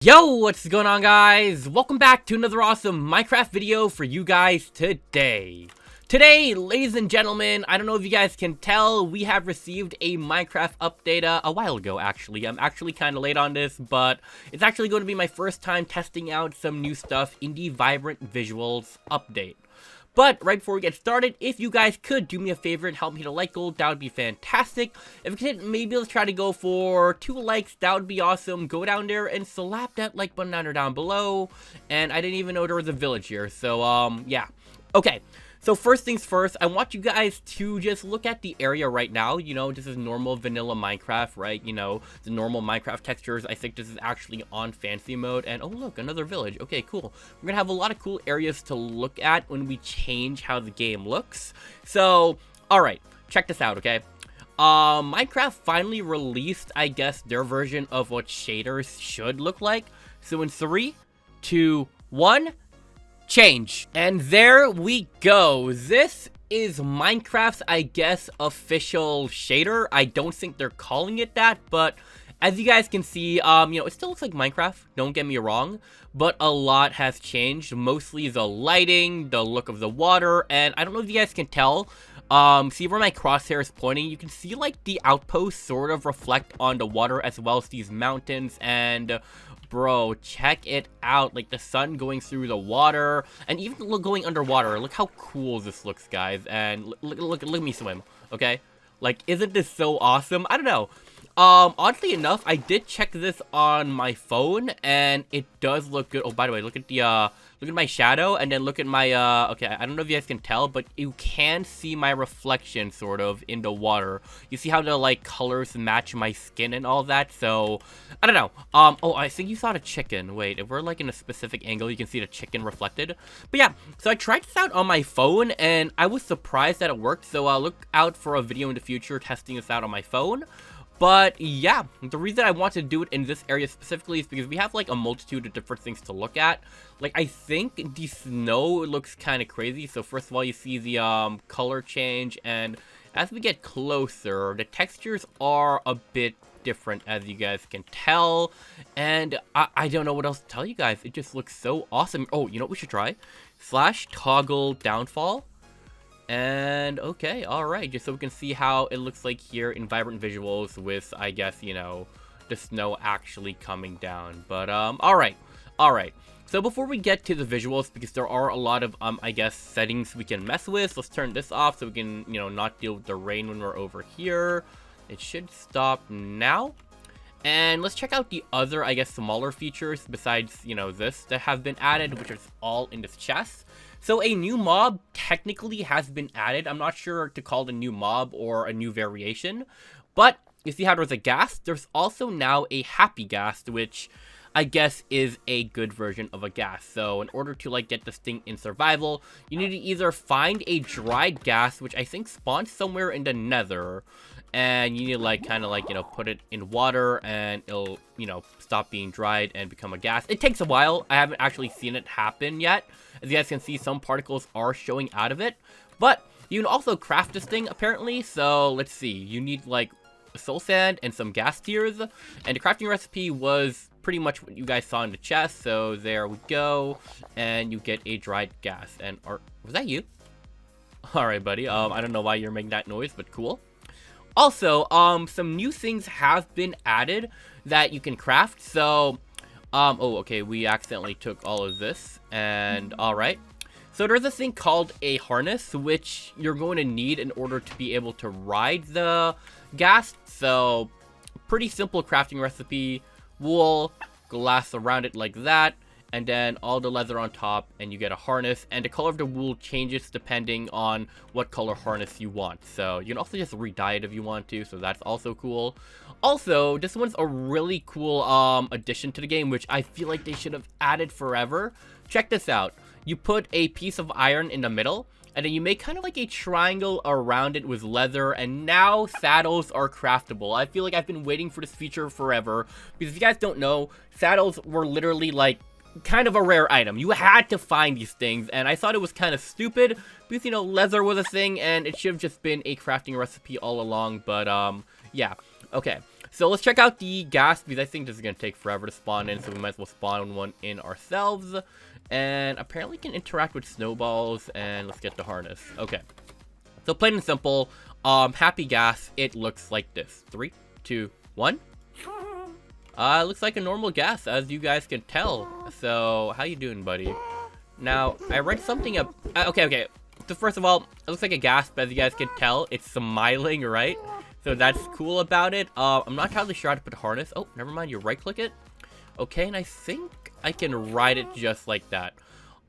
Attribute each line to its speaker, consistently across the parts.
Speaker 1: Yo, what's going on, guys? Welcome back to another awesome Minecraft video for you guys today. Today, ladies and gentlemen, I don't know if you guys can tell, we have received a Minecraft update a while ago, actually. I'm actually kind of late on this, but it's actually going to be my first time testing out some new stuff in the Vibrant Visuals update. But right before we get started, if you guys could do me a favor and help me hit a like goal, that would be fantastic. If you could, maybe let's try to go for 2 likes, that would be awesome. Go down there and slap that like button down below. And I didn't even know there was a village here, so yeah. Okay. So first things first, I want you guys to just look at the area right now. You know, this is normal vanilla Minecraft, right? You know, the normal Minecraft textures. I think this is actually on fancy mode. And oh, look, another village. Okay, cool. We're going to have a lot of cool areas to look at when we change how the game looks. So, all right, check this out, okay? Minecraft finally released, I guess, their version of what shaders should look like. So in 3, 2, 1... change. And there we go. This is Minecraft's, I guess, official shader. I don't think they're calling it that, but as you guys can see, you know, it still looks like Minecraft, don't get me wrong, but a lot has changed. Mostly the lighting, the look of the water, and I don't know if you guys can tell, see where my crosshair is pointing, you can see like the outposts sort of reflect on the water as well as these mountains, and bro, check it out, like the sun going through the water, and even going underwater. Look how cool this looks, guys, and look at me swim, okay? Like, isn't this so awesome? I don't know. Oddly enough, I did check this on my phone, and it does look good. Oh, by the way, look at the, look at my shadow, and then look at my, okay, I don't know if you guys can tell, but you can see my reflection, sort of, in the water. You see how the, like, colors match my skin and all that, so, I don't know. Oh, I think you saw the chicken. Wait, if we're, like, in a specific angle, you can see the chicken reflected. But yeah, so I tried this out on my phone, and I was surprised that it worked, so, look out for a video in the future testing this out on my phone. But yeah, the reason I want to do it in this area specifically is because we have like a multitude of different things to look at. Like, I think the snow looks kind of crazy. So first of all, you see the color change, and as we get closer, the textures are a bit different, as you guys can tell. And I don't know what else to tell you guys. It just looks so awesome. Oh, you know what we should try? /toggle downfall. And okay, alright, just so we can see how it looks like here in Vibrant Visuals with, I guess, you know, the snow actually coming down. But, alright. So before we get to the visuals, because there are a lot of, I guess, settings we can mess with, let's turn this off so we can, you know, not deal with the rain when we're over here. It should stop now. And let's check out the other, I guess, smaller features besides, you know, this that have been added, which is all in this chest. So a new mob technically has been added. I'm not sure to call it a new mob or a new variation, but you see how there's a ghast? There's also now a Happy Ghast, which I guess is a good version of a ghast. So in order to like get this thing in survival, you need to either find a dried ghast, which I think spawns somewhere in the nether, and you need to like kind of like, you know, put it in water and it'll, you know, stop being dried and become a ghast. It takes a while. I haven't actually seen it happen yet. As you guys can see, some particles are showing out of it, but you can also craft this thing apparently. So let's see, you need like soul sand and some ghast tears, and the crafting recipe was pretty much what you guys saw in the chest. So there we go, and you get a dried ghast. And was that you? All right, buddy. I don't know why you're making that noise, but cool. Also, some new things have been added that you can craft. So, oh, okay, we accidentally took all of this, and alright. So there's a thing called a harness, which you're going to need in order to be able to ride the ghast. So, pretty simple crafting recipe. Wool, glass around it like that, and then all the leather on top, and you get a harness, and the color of the wool changes depending on what color harness you want. So you can also just re-dye it if you want to, so that's also cool. Also, this one's a really cool addition to the game, which I feel like they should have added forever. Check this out. You put a piece of iron in the middle, and then you make kind of like a triangle around it with leather, and now saddles are craftable. I feel like I've been waiting for this feature forever, because if you guys don't know, saddles were literally like kind of a rare item. You had to find these things, and I thought it was kind of stupid because, you know, leather was a thing and it should have just been a crafting recipe all along. But yeah, okay, So let's check out the gas, because I think this is going to take forever to spawn in, so we might as well spawn one in ourselves. And apparently can interact with snowballs, and let's get the harness. Okay. So plain and simple, Happy Ghast, it looks like this. 3, 2, 1. It looks like a normal gas, as you guys can tell. So, how you doing, buddy? Now, I read something up. Okay. So first of all, it looks like a gas, but as you guys can tell, it's smiling, right? So that's cool about it. I'm not entirely sure how to put a harness. Oh, never mind. You right-click it. Okay, and I think I can ride it just like that.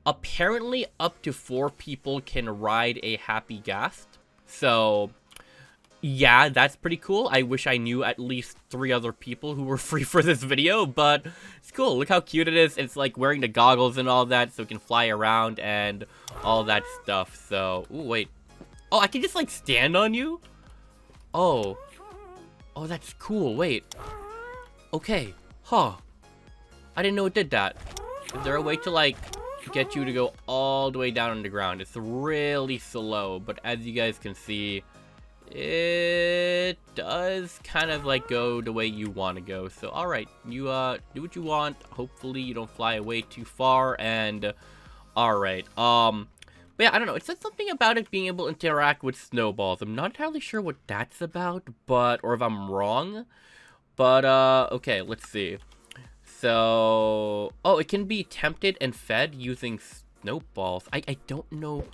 Speaker 1: Apparently, up to 4 people can ride a Happy Ghast. So, yeah, that's pretty cool. I wish I knew at least 3 other people who were free for this video, but it's cool. Look how cute it is. It's like wearing the goggles and all that, so it can fly around and all that stuff. So, ooh, wait. Oh, I can just like stand on you? Oh, that's cool. Wait. Okay. Huh. I didn't know it did that. Is there a way to like get you to go all the way down on the ground? It's really slow, but as you guys can see, it does kind of like go the way you want to go. So alright, you do what you want. Hopefully you don't fly away too far. And alright, but yeah, I don't know, it said something about it being able to interact with snowballs. I'm not entirely sure what that's about, but or if I'm wrong, but okay, let's see. So, oh, it can be tempted and fed using snowballs. I don't know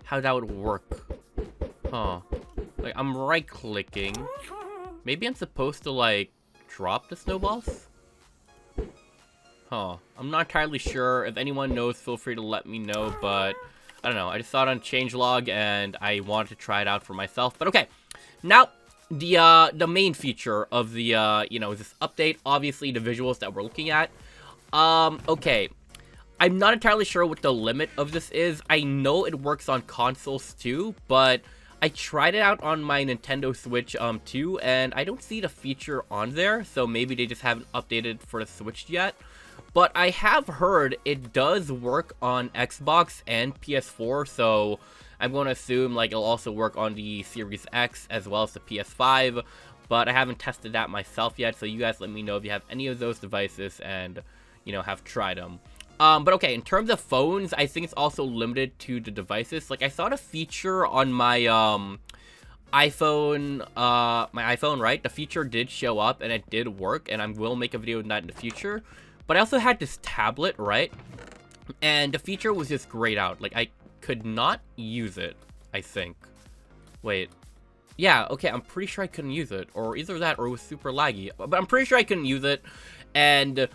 Speaker 1: how that would work. Huh. Like, I'm right-clicking. Maybe I'm supposed to, like, drop the snowballs? Huh. I'm not entirely sure. If anyone knows, feel free to let me know, but I don't know. I just saw it on changelog, and I wanted to try it out for myself. But okay. Now, the main feature of the, you know, this update, obviously the visuals that we're looking at. Okay. I'm not entirely sure what the limit of this is. I know it works on consoles too, but I tried it out on my Nintendo Switch too, and I don't see the feature on there, so maybe they just haven't updated for the Switch yet. But I have heard it does work on Xbox and PS4, so I'm going to assume like it'll also work on the Series X as well as the PS5, but I haven't tested that myself yet, so you guys let me know if you have any of those devices and, you know, have tried them. But okay, in terms of phones, I think it's also limited to the devices. Like, I saw the feature on my, iPhone, right? The feature did show up, and it did work, and I will make a video on that in the future. But I also had this tablet, right? And the feature was just grayed out. Like, I could not use it, I think. Wait. Yeah, okay, I'm pretty sure I couldn't use it. Or either that, or it was super laggy. But I'm pretty sure I couldn't use it. And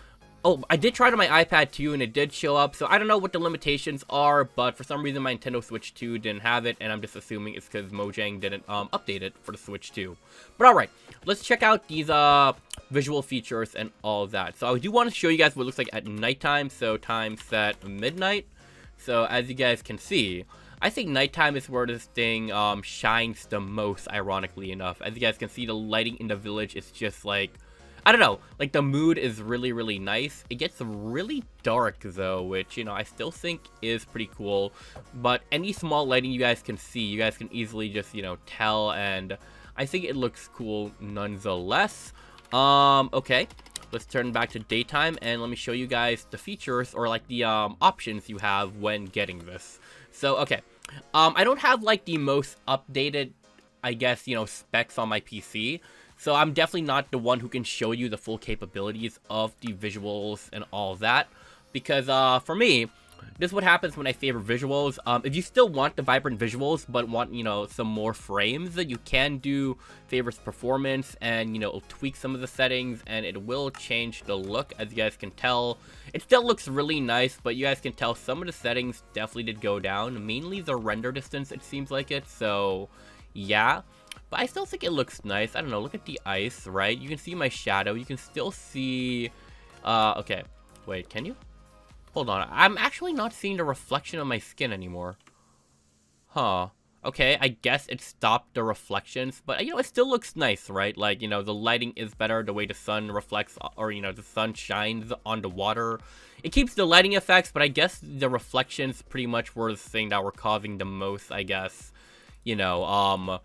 Speaker 1: oh, I did try it on my iPad too, and it did show up, so I don't know what the limitations are, but for some reason my Nintendo Switch 2 didn't have it, and I'm just assuming it's because Mojang didn't update it for the Switch 2. But alright, let's check out these visual features and all that. So I do want to show you guys what it looks like at nighttime, so time set midnight. So as you guys can see, I think nighttime is where this thing shines the most, ironically enough. As you guys can see, the lighting in the village is just like, I don't know, like the mood is really, really nice. It gets really dark though, which, you know, I still think is pretty cool. But any small lighting you guys can see, you guys can easily just, you know, tell, and I think it looks cool nonetheless. Okay, let's turn back to daytime, and let me show you guys the features, or like the options you have when getting this. So, okay, I don't have like the most updated, I guess, you know, specs on my PC. So I'm definitely not the one who can show you the full capabilities of the visuals and all that. Because for me, this is what happens when I favor visuals. If you still want the vibrant visuals, but want, you know, some more frames, you can do favors performance, and, you know, it'll tweak some of the settings, and it will change the look. As you guys can tell, it still looks really nice, but you guys can tell some of the settings definitely did go down. Mainly the render distance, it seems like it. So, yeah. But I still think it looks nice. I don't know, look at the ice, right? You can see my shadow. You can still see... okay. Wait, can you? Hold on. I'm actually not seeing the reflection of my skin anymore. Huh. Okay, I guess it stopped the reflections. But, you know, it still looks nice, right? Like, you know, the lighting is better. The way the sun reflects, or, you know, the sun shines on the water. It keeps the lighting effects, but I guess the reflections pretty much were the thing that were causing the most, I guess, you know,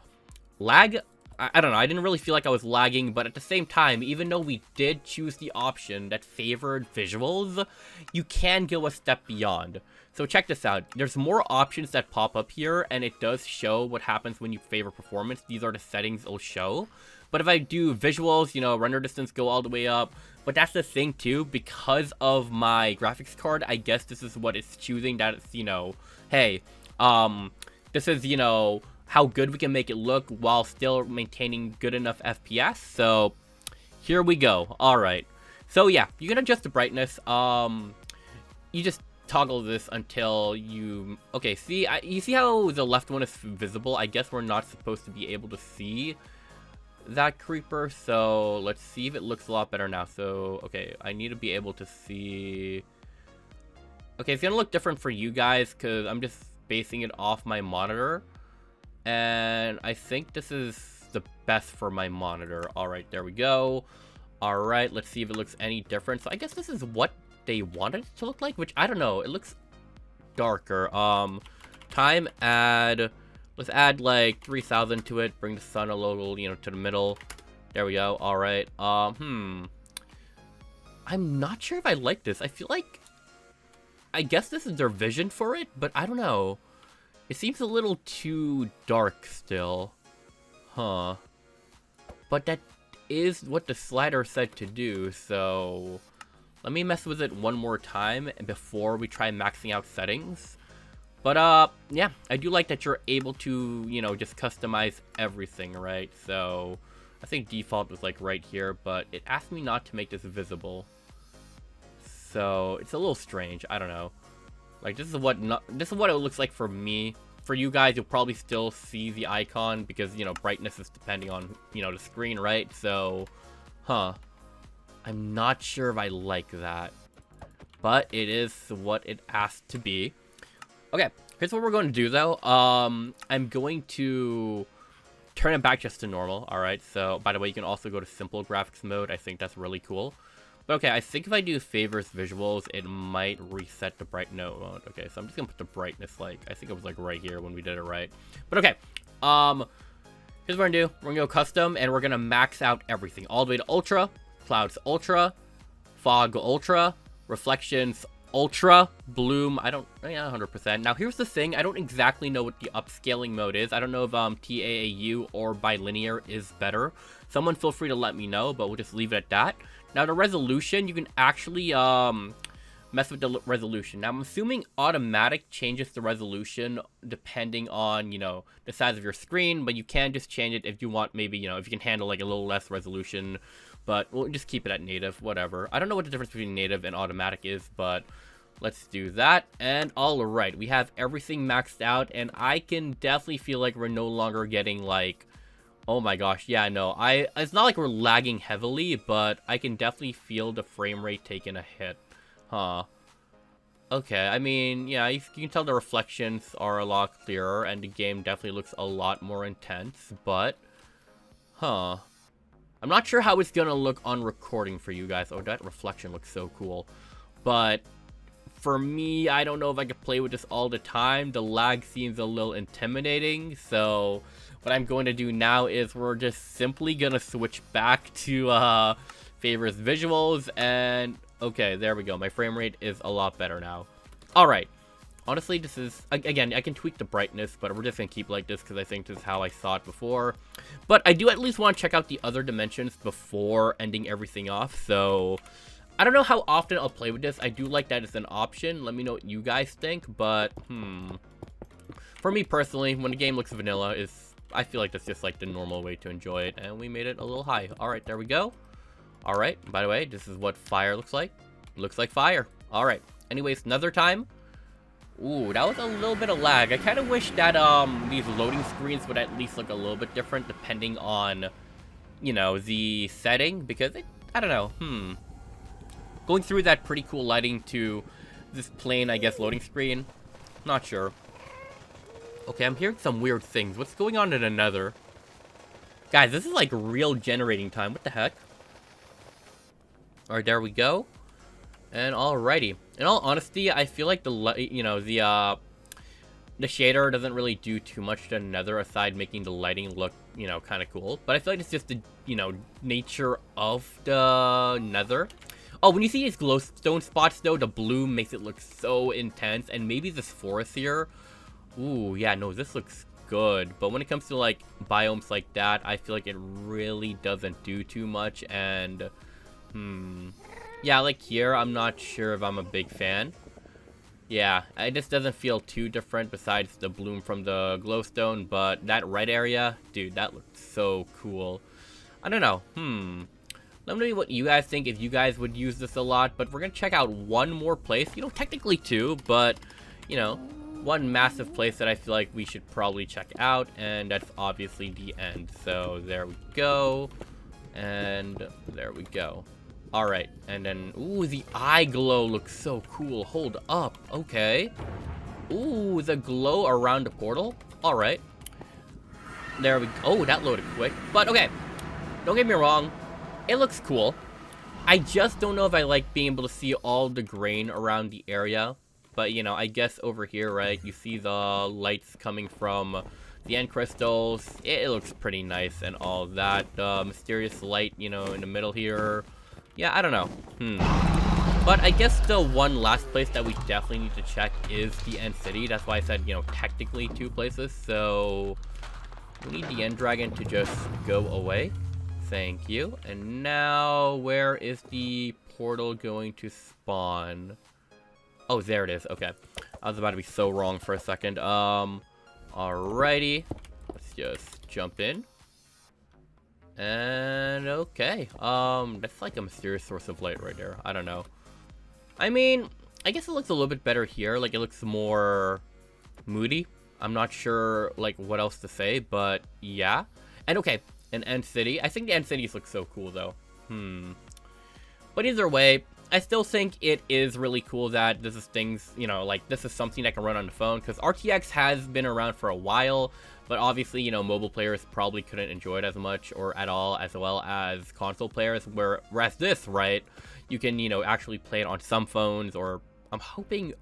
Speaker 1: lag. I don't know, I didn't really feel like I was lagging, but at the same time, even though we did choose the option that favored visuals, you can go a step beyond. So check this out. There's more options that pop up here, and it does show what happens when you favor performance. These are the settings it'll show. But if I do visuals, you know, render distance go all the way up. But that's the thing too, because of my graphics card, I guess this is what it's choosing, that it's, you know, hey, this is, you know, how good we can make it look while still maintaining good enough FPS. So here we go. All right. So yeah, you can adjust the brightness. You just toggle this until you, okay, see, you see how the left one is visible? I guess we're not supposed to be able to see that creeper. So let's see if it looks a lot better now. So, okay, I need to be able to see. Okay, it's gonna look different for you guys because I'm just basing it off my monitor. And I think this is the best for my monitor. All right, there we go. All right, let's see if it looks any different. So I guess this is what they wanted it to look like, which I don't know. It looks darker. Time add, let's add like 3000 to it. Bring the sun a little, you know, to the middle. There we go. All right. I'm not sure if I like this. I feel like, I guess this is their vision for it, but I don't know. It seems a little too dark still. Huh. But that is what the slider said to do, so let me mess with it one more time before we try maxing out settings. But, yeah, I do like that you're able to, you know, just customize everything, right? So I think default was, like, right here, but it asked me not to make this visible. So it's a little strange. I don't know. Like, this is what it looks like for me. For you guys, you'll probably still see the icon because, you know, brightness is depending on, you know, the screen, right? So, huh. I'm not sure if I like that. But it is what it asked to be. Okay, here's what we're going to do, though. I'm going to turn it back just to normal, alright? So, by the way, you can also go to simple graphics mode. I think that's really cool. But okay, I think if I do favors visuals, it might reset the bright note mode. Okay, so I'm just gonna put the brightness, like, I think it was like right here when we did it right. But okay, here's what we're gonna do. We're gonna go custom, and we're gonna max out everything. All the way to ultra, clouds ultra, fog ultra, reflections ultra, bloom, I don't, yeah, 100%. Now here's the thing, I don't exactly know what the upscaling mode is. I don't know if TAAU or bilinear is better. Someone feel free to let me know, but we'll just leave it at that. Now the resolution, you can actually mess with the resolution. Now I'm assuming automatic changes the resolution depending on, you know, the size of your screen, but you can just change it if you want, maybe, you know, if you can handle like a little less resolution, but we'll just keep it at native, whatever. I don't know what the difference between native and automatic is, but let's do that. And all right, we have everything maxed out, and I can definitely feel like we're no longer getting like, oh my gosh, yeah, no, it's not like we're lagging heavily, but I can definitely feel the frame rate taking a hit. Huh. Okay, I mean, yeah, you can tell the reflections are a lot clearer, and the game definitely looks a lot more intense, but, huh. I'm not sure how it's gonna look on recording for you guys. Oh, that reflection looks so cool. But for me, I don't know if I could play with this all the time. The lag seems a little intimidating, so what I'm going to do now is we're just simply gonna switch back to favors visuals, and okay, there we go. My frame rate is a lot better now. Alright. Honestly, this is, again, I can tweak the brightness, but we're just going to keep like this because I think this is how I saw it before. But I do at least want to check out the other dimensions before ending everything off. So, I don't know how often I'll play with this. I do like that it's an option. Let me know what you guys think, but, for me personally, when the game looks vanilla, I feel like that's just like the normal way to enjoy it, and we made it a little high. Alright, there we go. Alright, by the way, this is what fire looks like. Looks like fire. Alright, anyways, another time. Ooh, that was a little bit of lag. I kind of wish that these loading screens would at least look a little bit different depending on, you know, the setting, because I don't know, going through that pretty cool lighting to this plain, I guess, loading screen, not sure. Okay, I'm hearing some weird things. What's going on in the nether? Guys, this is like real generating time. What the heck? Alright, there we go. And alrighty. In all honesty, I feel like the shader doesn't really do too much to the nether aside making the lighting look you know, kind of cool. But I feel like it's just the, you know, nature of the nether. Oh, when you see these glowstone spots, though, the blue makes it look so intense. And maybe this forest here. Ooh, yeah, no, this looks good. But when it comes to, like, biomes like that, I feel like it really doesn't do too much. And, yeah, like here, I'm not sure if I'm a big fan. Yeah, it just doesn't feel too different besides the bloom from the glowstone. But that red area, dude, that looked so cool. I don't know, Let me know what you guys think, if you guys would use this a lot. But we're going to check out one more place. You know, technically two, but, you know, one massive place that I feel like we should probably check out. And that's obviously the end. So there we go. And there we go. Alright, and then, ooh, the eye glow looks so cool. Hold up, okay. Ooh, the glow around the portal. Alright. There we go. Oh, that loaded quick. But, okay, don't get me wrong. It looks cool. I just don't know if I like being able to see all the grain around the area. But, you know, I guess over here, right, you see the lights coming from the end crystals. It looks pretty nice and all that. Mysterious light, you know, in the middle here. Yeah, I don't know. But I guess the one last place that we definitely need to check is the end city. That's why I said, you know, technically two places. So we need the end dragon to just go away. Thank you. And now, where is the portal going to spawn? Oh, there it is. Okay. I was about to be so wrong for a second. Alrighty. Let's just jump in. And okay, that's like a mysterious source of light right there. I don't know. I mean, I guess it looks a little bit better here. Like, it looks more moody. I'm not sure, like, what else to say, but yeah. And okay, an end city. I think the end cities look so cool, though. But either way, I still think it is really cool that this is things, you know, like, this is something that can run on the phone. Because RTX has been around for a while. But obviously, you know, mobile players probably couldn't enjoy it as much or at all, as well as console players. Whereas this, right, you can, you know, actually play it on some phones, or I'm hoping,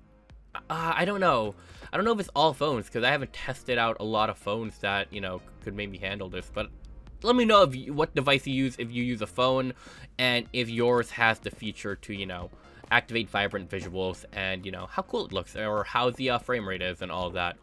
Speaker 1: I don't know. I don't know if it's all phones, because I haven't tested out a lot of phones that, you know, could maybe handle this. But let me know if what device you use, if you use a phone, and if yours has the feature to, you know, activate vibrant visuals, and, you know, how cool it looks, or how the frame rate is, and all that.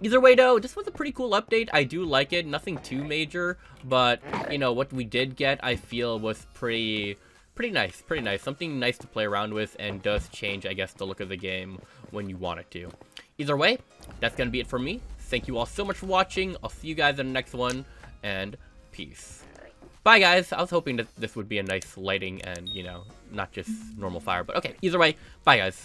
Speaker 1: Either way, though, this was a pretty cool update. I do like it. Nothing too major, but, you know, what we did get, I feel, was pretty nice. Pretty nice. Something nice to play around with, and does change, I guess, the look of the game when you want it to. Either way, that's going to be it for me. Thank you all so much for watching. I'll see you guys in the next one, and peace. Bye, guys. I was hoping that this would be a nice lighting and, you know, not just normal fire. But okay, either way, bye, guys.